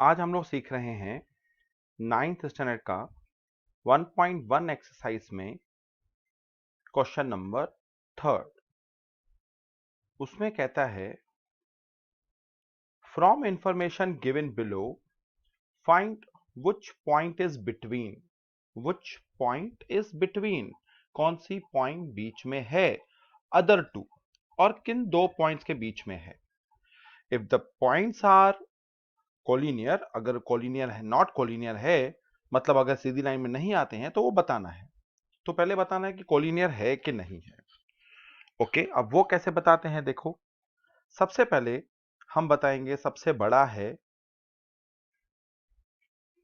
आज हम लोग सीख रहे हैं 9th स्टैंडर्ड का 1.1 एक्सरसाइज में क्वेश्चन नंबर 3। उसमें कहता है from information given below find which point is between. Which point is between, कौन सी पॉइंट बीच में है अदर टू, और किन दो पॉइंट्स के बीच में है। If the points are collinear, अगर कोलिनियर है, नॉट कोलिनियर है मतलब अगर सीधी लाइन में नहीं आते हैं तो वो बताना है। तो पहले बताना है कि कोलिनियर है कि नहीं है। ओके, अब वो कैसे बताते हैं देखो। सबसे पहले हम बताएंगे सबसे बड़ा है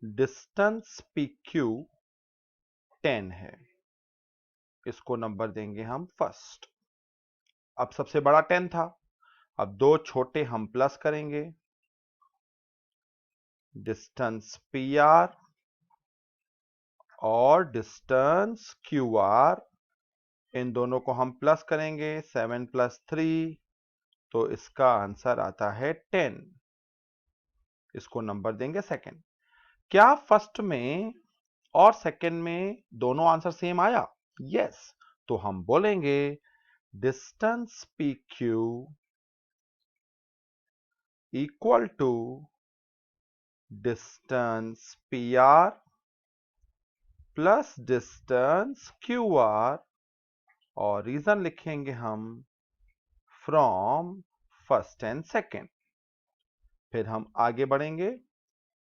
डिस्टेंस पी क्यू 10 है, इसको नंबर देंगे हम फर्स्ट। अब सबसे बड़ा 10 था, अब दो छोटे हम प्लस करेंगे, डिस्टेंस पी आर और डिस्टेंस क्यू आर, इन दोनों को हम प्लस करेंगे 7 + 3, तो इसका आंसर आता है 10। इसको नंबर देंगे सेकंड। क्या फर्स्ट में और सेकंड में दोनों आंसर सेम आया? यस। तो हम बोलेंगे distance P Q equal to distance P R plus distance Q R, और रीजन लिखेंगे हम फ्रॉम फर्स्ट एंड सेकंड। फिर हम आगे बढ़ेंगे,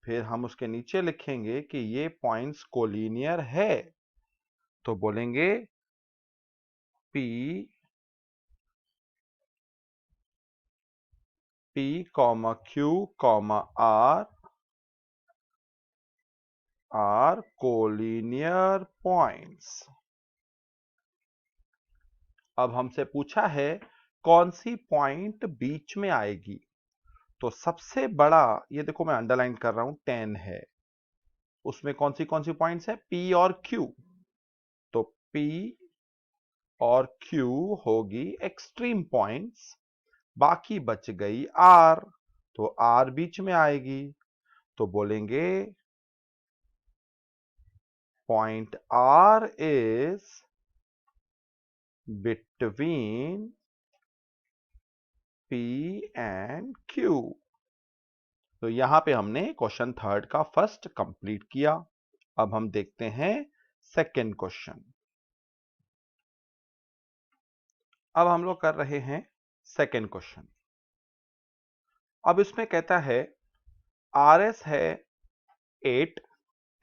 फिर हम उसके नीचे लिखेंगे कि ये पॉइंट्स कोलिनियर है, तो बोलेंगे P Q, R are collinear points. अब हमसे पूछा है कौन सी पॉइंट बीच में आएगी, तो सबसे बड़ा, ये देखो मैं अंडरलाइन कर रहा हूं, 10 है, उसमें कौन सी पॉइंट्स है? P और Q। तो P और Q होगी एक्सट्रीम पॉइंट्स, बाकी बच गई R, तो R बीच में आएगी, तो बोलेंगे point R is between P and Q। तो यहां पे हमने क्वेश्चन थर्ड का फर्स्ट कंप्लीट किया। अब हम देखते हैं सेकंड क्वेश्चन। अब हम लोग कर रहे हैं सेकंड क्वेश्चन। अब इसमें कहता है RS है 8,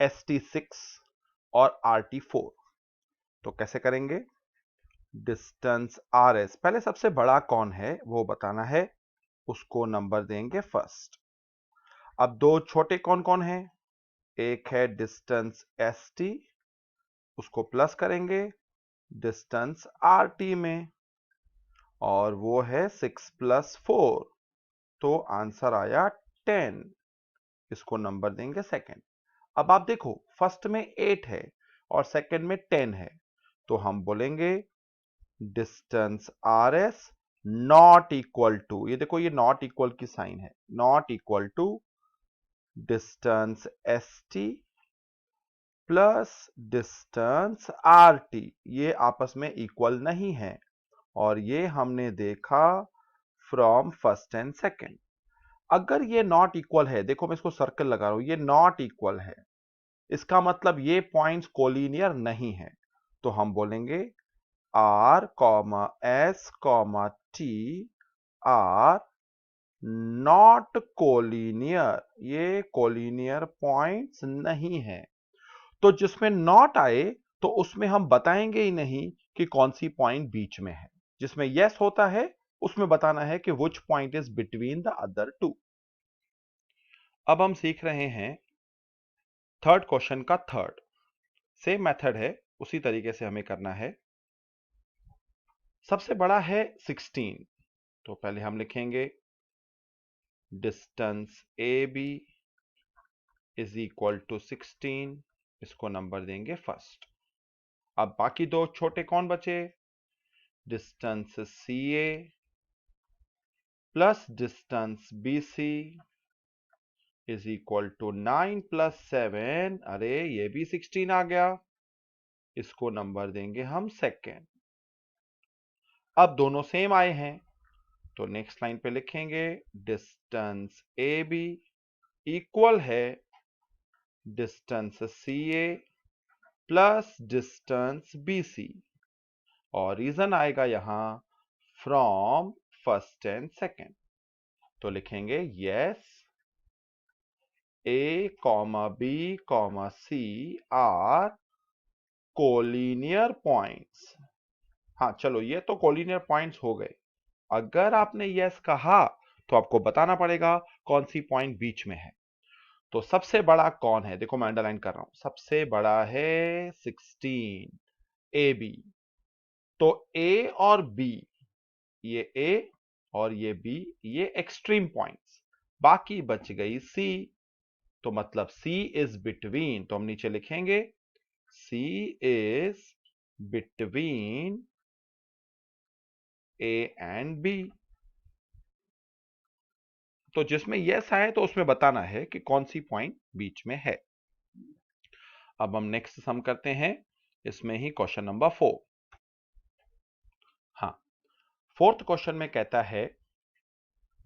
ST 6 और RT 4। तो कैसे करेंगे? डिस्टेंस RS, पहले सबसे बड़ा कौन है वो बताना है, उसको नंबर देंगे फर्स्ट। अब दो छोटे कौन कौन है? एक है डिस्टेंस ST, उसको प्लस करेंगे डिस्टेंस RT में, और वो है 6 + 4, तो आंसर आया 10। इसको नंबर देंगे सेकंड। अब आप देखो फर्स्ट में 8 है और सेकंड में 10 है, तो हम बोलेंगे distance RS not equal to, ये देखो ये नॉट इक्वल की साइन है, not equal to distance ST plus distance RT, ये आपस में इक्वल नहीं है, और ये हमने देखा फ्रॉम फर्स्ट एंड सेकंड। अगर ये नॉट इक्वल है, देखो मैं इसको सर्कल लगा रहा हूं, ये नॉट इक्वल है, इसका मतलब ये पॉइंट्स कोलिनियर नहीं है, तो हम बोलेंगे R, S, T are not collinear, ये कोलिनियर पॉइंट्स नहीं है। तो जिसमें नॉट आए तो उसमें हम बताएंगे ही नहीं कि कौन सी पॉइंट बीच में है। जिसमें यस होता है उसमें बताना है कि which point is between the other two. अब हम सीख रहे हैं थर्ड क्वेश्चन का थर्ड। सेम मेथड है, उसी तरीके से हमें करना है। सबसे बड़ा है 16, तो पहले हम लिखेंगे distance A B is equal to 16, इसको नंबर देंगे फर्स्ट। अब बाकी दो छोटे कौन बचे? Distance C A plus distance B C is equal to 9 plus 7, अरे ये भी 16 आ गया, इसको नंबर देंगे हम सेकेंड। अब दोनों सेम आए हैं तो नेक्स्ट लाइन पे लिखेंगे डिस्टेंस ए बी इक्वल है distance C A plus distance B सी, और रीजन आएगा यहां फ्रॉम फर्स्ट एंड सेकेंड। तो लिखेंगे yes A comma B comma C are collinear points. हाँ चलो, ये तो कोलिनियर पॉइंट्स हो गए। अगर आपने यस कहा तो आपको बताना पड़ेगा कौन सी पॉइंट बीच में है। तो सबसे बड़ा कौन है, देखो मैं अंडरलाइन कर रहा हूं, सबसे बड़ा है 16 ए बी। तो ए और बी, ये ए और ये बी, ये एक्सट्रीम पॉइंट्स, बाकी बच गई सी। तो मतलब सी इज बिटवीन, तो हम नीचे लिखेंगे C is between A and B. तो जिसमें यस आए तो उसमें बताना है कि कौन सी पॉइंट बीच में है। अब हम नेक्स्ट सम करते हैं, इसमें ही क्वेश्चन नंबर 4। हाँ, फोर्थ क्वेश्चन में कहता है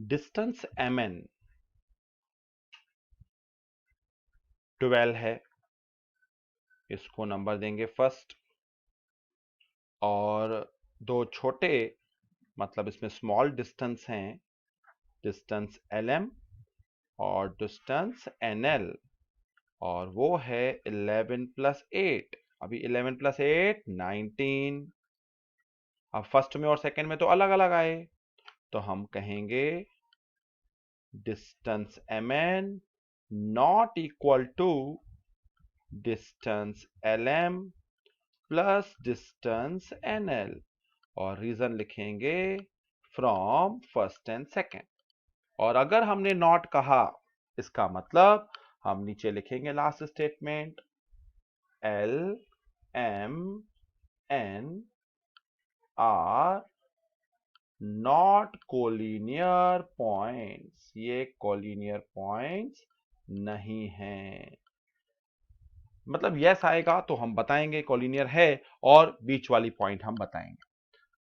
डिस्टेंस एम एन 12 है, इसको नंबर देंगे फर्स्ट। और दो छोटे, मतलब इसमें स्मॉल डिस्टेंस हैं, डिस्टेंस एल एम और डिस्टेंस एन एल, और वो है 11 प्लस 8। अभी 11 प्लस 8 19। अब फर्स्ट में और सेकंड में तो अलग अलग आए, तो हम कहेंगे distance M N not equal to distance L M plus distance N L, और रीजन लिखेंगे फ्रॉम फर्स्ट एंड सेकेंड। और अगर हमने नॉट कहा, इसका मतलब हम नीचे लिखेंगे last statement L M N are not collinear points, ये कोलिनियर पॉइंट्स नहीं हैं। मतलब यस आएगा तो हम बताएंगे कोलिनियर है, और बीच वाली पॉइंट हम बताएंगे।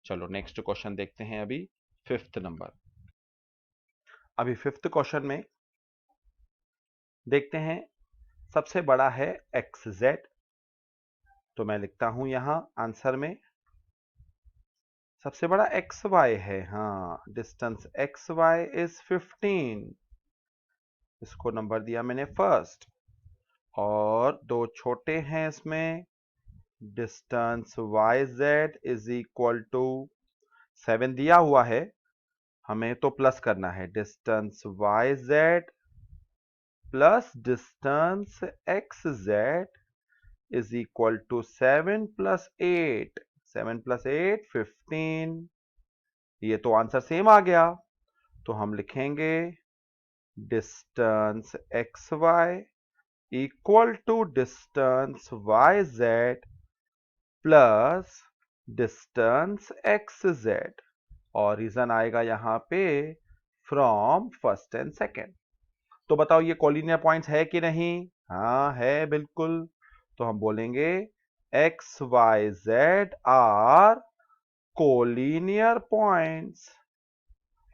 चलो नेक्स्ट क्वेश्चन देखते हैं, अभी फिफ्थ नंबर। अभी फिफ्थ क्वेश्चन में देखते हैं, सबसे बड़ा है एक्स जेड, तो मैं लिखता हूं यहां आंसर में सबसे बड़ा एक्स वाई है। हाँ, डिस्टेंस एक्स वाई इज 15, इसको नंबर दिया मैंने फर्स्ट। और दो छोटे हैं इसमें, distance Y Z is equal to 7 दिया हुआ है, हमें तो प्लस करना है, distance Y Z plus distance X Z is equal to 7 plus 8। 7 plus 8 15, ये तो आंसर सेम आ गया। तो हम लिखेंगे distance X Y equal to distance Y Z plus distance X Z, और रीजन आएगा यहां पे फ्रॉम फर्स्ट एंड सेकेंड। तो बताओ ये कोलिनियर पॉइंट्स है कि नहीं? हाँ है, बिल्कुल। तो हम बोलेंगे X Y Z are collinear points.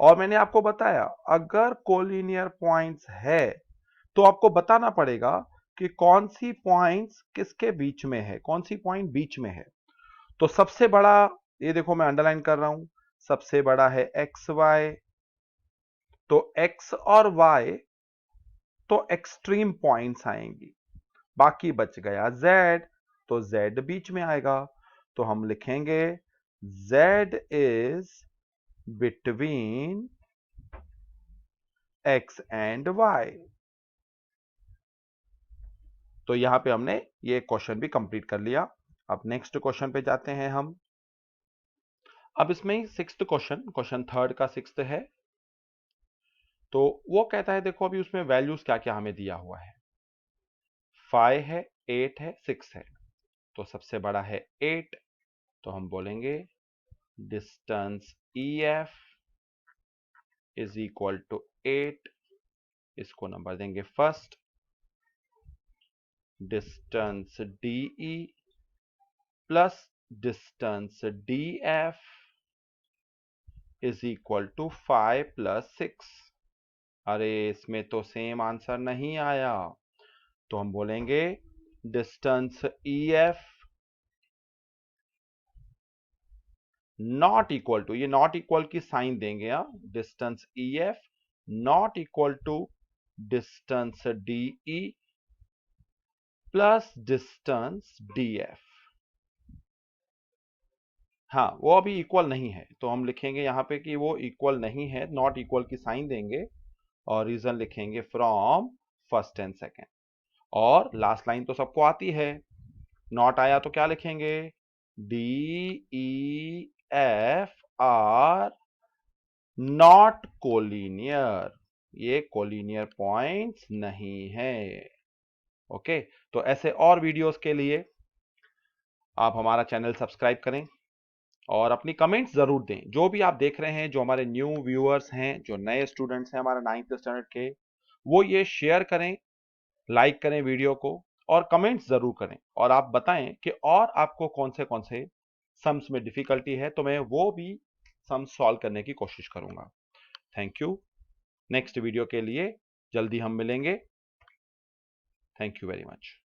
और मैंने आपको बताया, अगर कोलिनियर पॉइंट्स है तो आपको बताना पड़ेगा कि कौन सी पॉइंट्स किसके बीच में है, कौन सी पॉइंट बीच में है। तो सबसे बड़ा, ये देखो मैं अंडरलाइन कर रहा हूं, सबसे बड़ा है एक्स वाई, तो एक्स और वाई तो एक्सट्रीम पॉइंट्स आएंगी, बाकी बच गया जेड, तो जेड बीच में आएगा। तो हम लिखेंगे Z is between X and Y. तो यहां पे हमने ये क्वेश्चन भी कंप्लीट कर लिया। अब नेक्स्ट क्वेश्चन पे जाते हैं हम। अब इसमें सिक्स्थ क्वेश्चन, क्वेश्चन थर्ड का सिक्स्थ है। तो वो कहता है, देखो अभी उसमें वैल्यूज क्या क्या हमें दिया हुआ है, 5 है, 8 है, 6 है। तो सबसे बड़ा है 8, तो हम बोलेंगे distance E F is equal to 8 इसको नंबर देंगे first, distance DE plus distance DF is equal to 5 plus 6। अरे इसमें तो सेम आंसर नहीं आया, तो हम बोलेंगे distance EF not equal to, ये नॉट इक्वल की साइन देंगे, distance EF not equal to distance DE plus distance DF। हाँ, वो अभी इक्वल नहीं है, तो हम लिखेंगे यहां पे कि वो इक्वल नहीं है, नॉट इक्वल की साइन देंगे और रीजन लिखेंगे फ्रॉम फर्स्ट एंड सेकेंड। और लास्ट लाइन तो सबको आती है, नॉट आया तो क्या लिखेंगे, DEF आर नॉट कोलिनियर, ये कोलिनियर पॉइंट्स नहीं है। ओके, तो ऐसे और वीडियोस के लिए आप हमारा चैनल सब्सक्राइब करें और अपनी कमेंट्स जरूर दें। जो भी आप देख रहे हैं, जो हमारे न्यू व्यूअर्स हैं, जो नए स्टूडेंट्स हैं हमारे 9th स्टैंडर्ड के, वो ये शेयर करें, लाइक करें वीडियो को और कमेंट्स जरूर करें और आप बताएं कि और आपको कौन से सम्स में डिफिकल्टी है, तो मैं वो भी सम्स सॉल्व करने की कोशिश करूंगा। Thank you. नेक्स्ट वीडियो के लिए जल्दी हम मिलेंगे। Thank you very much.